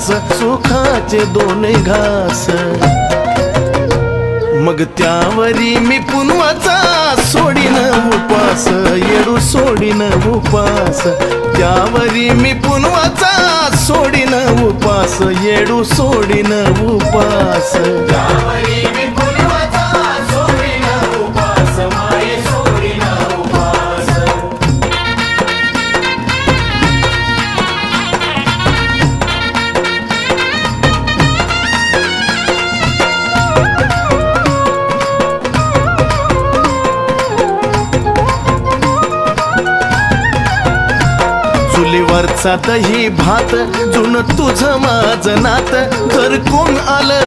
उपवास सुखाचे दोन घास। मग त्यावरी मी पुनवाचा सोडीन उपास, येडू सोडीन उपास। त्यावरी मी पुनवाचा सोडीन उपास, येडू सोडीन उपास। त्यावरी मी पुनवाचा सोडीन उपास, माये सोडीन उपास। चुलीवरचा दही भात जुन तुझं माझं नात, जर कोण आलं